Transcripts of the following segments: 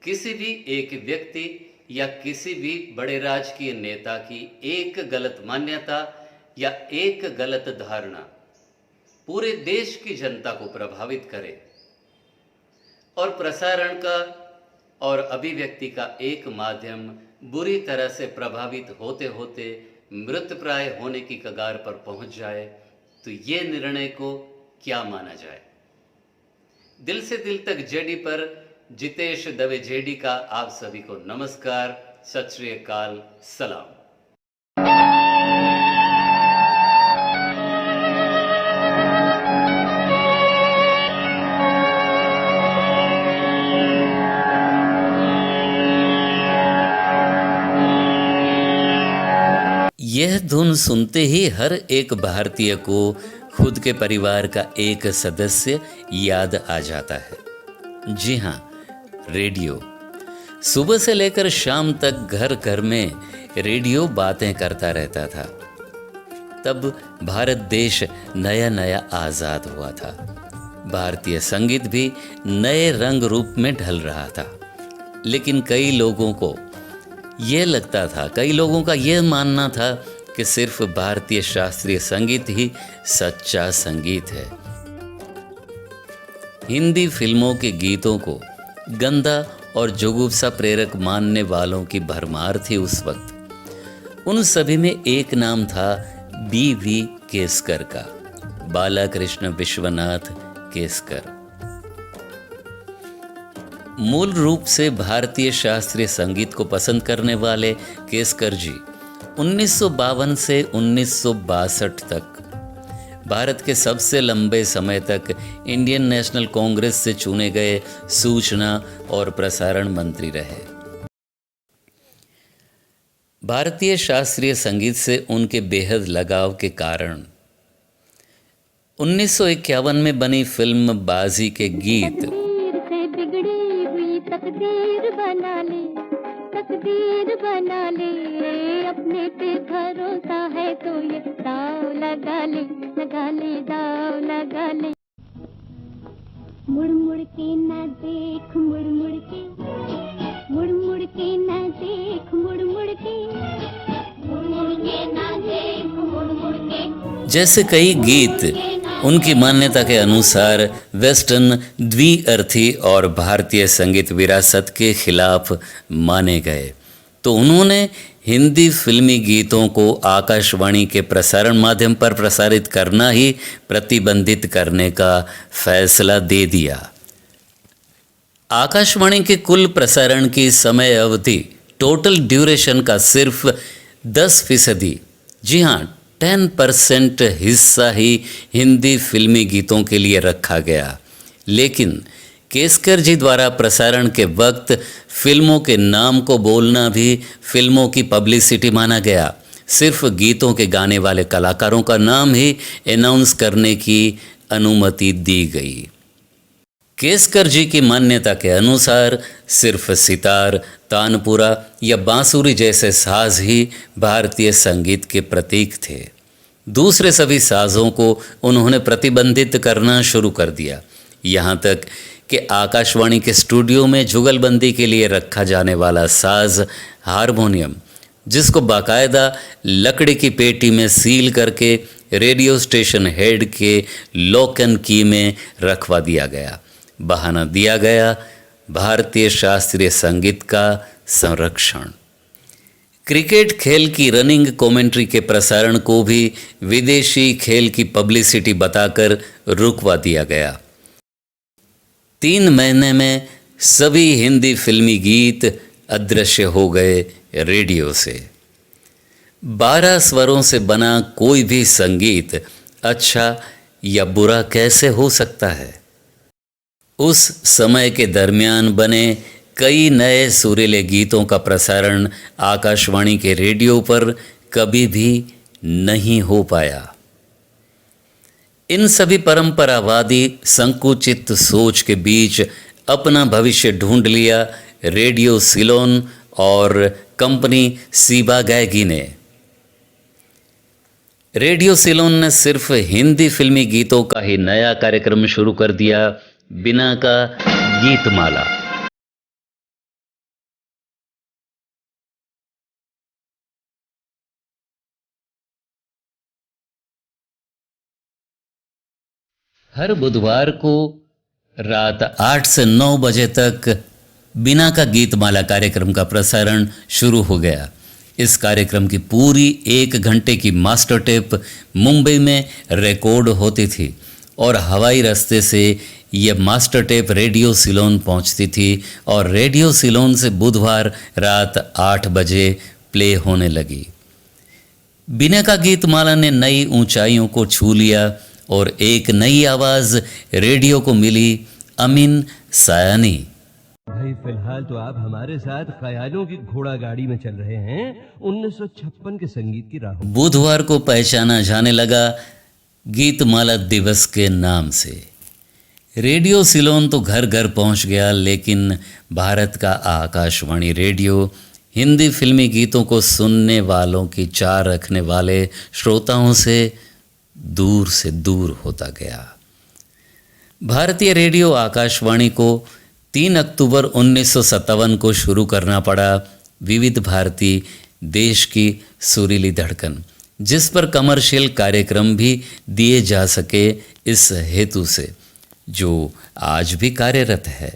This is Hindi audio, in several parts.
किसी भी एक व्यक्ति या किसी भी बड़े राजकीय नेता की एक गलत मान्यता या एक गलत धारणा पूरे देश की जनता को प्रभावित करे और प्रसारण का और अभिव्यक्ति का एक माध्यम बुरी तरह से प्रभावित होते होते मृतप्राय होने की कगार पर पहुंच जाए, तो ये निर्णय को क्या माना जाए। दिल से दिल तक जेडी पर जितेश दवे जेडी का आप सभी को नमस्कार, सत श्री अकाल, सलाम। यह धुन सुनते ही हर एक भारतीय को खुद के परिवार का एक सदस्य याद आ जाता है। जी हाँ, रेडियो। सुबह से लेकर शाम तक घर घर में रेडियो बातें करता रहता था। तब भारत देश नया नया आज़ाद हुआ था। भारतीय संगीत भी नए रंग रूप में ढल रहा था। लेकिन कई लोगों का यह मानना था कि सिर्फ भारतीय शास्त्रीय संगीत ही सच्चा संगीत है। हिंदी फिल्मों के गीतों को गंदा और जुगुप्सा प्रेरक मानने वालों की भरमार थी उस वक्त। उन सभी में एक नाम था B.V. केसकर का, बालाकृष्ण विश्वनाथ केसकर। मूल रूप से भारतीय शास्त्रीय संगीत को पसंद करने वाले केसकर जी 1952 से 1962 तक भारत के सबसे लंबे समय तक इंडियन नेशनल कांग्रेस से चुने गए सूचना और प्रसारण मंत्री रहे। भारतीय शास्त्रीय संगीत से उनके बेहद लगाव के कारण 1951 में बनी फिल्म बाजी के गीत तकदीर बना ले अपने पे भरोसा है तो ये दाव लगा ले दाव लगा ले। मुड़ मुड़ के ना देख, मुड़ मुड़ के ना देख, मुड़ मुड़ के ना देख, मुड़ के। जैसे कई गीत उनकी मान्यता के अनुसार वेस्टर्न, द्विअर्थी और भारतीय संगीत विरासत के खिलाफ माने गए, तो उन्होंने हिंदी फिल्मी गीतों को आकाशवाणी के प्रसारण माध्यम पर प्रसारित करना ही प्रतिबंधित करने का फैसला दे दिया। आकाशवाणी के कुल प्रसारण की समय अवधि, टोटल ड्यूरेशन का सिर्फ 10%, जी हाँ 10% हिस्सा ही हिंदी फिल्मी गीतों के लिए रखा गया। लेकिन केसकर जी द्वारा प्रसारण के वक्त फिल्मों के नाम को बोलना भी फिल्मों की पब्लिसिटी माना गया। सिर्फ गीतों के गाने वाले कलाकारों का नाम ही अनाउंस करने की अनुमति दी गई। केसकर जी की मान्यता के अनुसार सिर्फ सितार, तानपुरा या बांसुरी जैसे साज ही भारतीय संगीत के प्रतीक थे। दूसरे सभी साजों को उन्होंने प्रतिबंधित करना शुरू कर दिया। यहाँ तक कि आकाशवाणी के स्टूडियो में जुगलबंदी के लिए रखा जाने वाला साज हारमोनियम, जिसको बाकायदा लकड़ी की पेटी में सील करके रेडियो स्टेशन हेड के लॉक एंड की में रखवा दिया गया। बहाना दिया गया भारतीय शास्त्रीय संगीत का संरक्षण। क्रिकेट खेल की रनिंग कमेंट्री के प्रसारण को भी विदेशी खेल की पब्लिसिटी बताकर रुकवा दिया गया। 3 महीने में सभी हिंदी फिल्मी गीत अदृश्य हो गए रेडियो से। 12 स्वरों से बना कोई भी संगीत अच्छा या बुरा कैसे हो सकता है। उस समय के दरमियान बने कई नए सुरीले गीतों का प्रसारण आकाशवाणी के रेडियो पर कभी भी नहीं हो पाया। इन सभी परंपरावादी संकुचित सोच के बीच अपना भविष्य ढूंढ लिया रेडियो सिलोन और कंपनी सीबा गैगी ने। रेडियो सिलोन ने सिर्फ हिंदी फिल्मी गीतों का ही नया कार्यक्रम शुरू कर दिया, बिना का गीतमाला। हर बुधवार को रात 8 से 9 बजे तक बिना का गीतमाला कार्यक्रम का प्रसारण शुरू हो गया। इस कार्यक्रम की पूरी 1 घंटे की मास्टर टेप मुंबई में रिकॉर्ड होती थी और हवाई रास्ते से यह मास्टर टेप रेडियो सिलोन पहुंचती थी और रेडियो सिलोन से बुधवार रात 8 बजे प्ले होने लगी। बिना का गीतमाला ने नई ऊंचाइयों को छू लिया और एक नई आवाज रेडियो को मिली, अमीन सायानी। भाई फिलहाल तो आप हमारे साथ ख्यालों की घोड़ा गाड़ी में चल रहे हैं 1956 के संगीत की राह। बुधवार को पहचाना जाने लगा गीतमाला दिवस के नाम से। रेडियो सिलोन तो घर घर पहुंच गया, लेकिन भारत का आकाशवाणी रेडियो हिंदी फिल्मी गीतों को सुनने वालों की चाह रखने वाले श्रोताओं से दूर होता गया। भारतीय रेडियो आकाशवाणी को 3 अक्टूबर 1957 को शुरू करना पड़ा। विविध भारती देश की सुरीली धड़कन, जिस पर कमर्शियल कार्यक्रम भी दिए जा सके, इस हेतु से, जो आज भी कार्यरत है।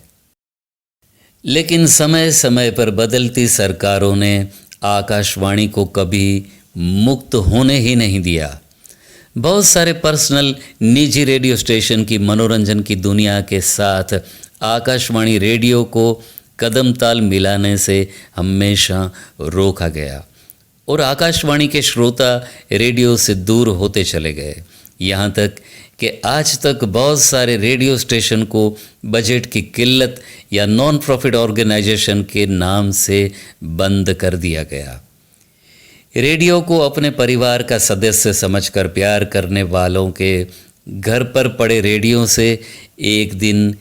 लेकिन समय समय पर बदलती सरकारों ने आकाशवाणी को कभी मुक्त होने ही नहीं दिया। बहुत सारे पर्सनल निजी रेडियो स्टेशन की मनोरंजन की दुनिया के साथ आकाशवाणी रेडियो को कदम ताल मिलाने से हमेशा रोका गया और आकाशवाणी के श्रोता रेडियो से दूर होते चले गए। यहाँ तक कि आज तक बहुत सारे रेडियो स्टेशन को बजट की किल्लत या नॉन प्रॉफिट ऑर्गेनाइजेशन के नाम से बंद कर दिया गया। रेडियो को अपने परिवार का सदस्य समझकर प्यार करने वालों के घर पर पड़े रेडियो से एक दिन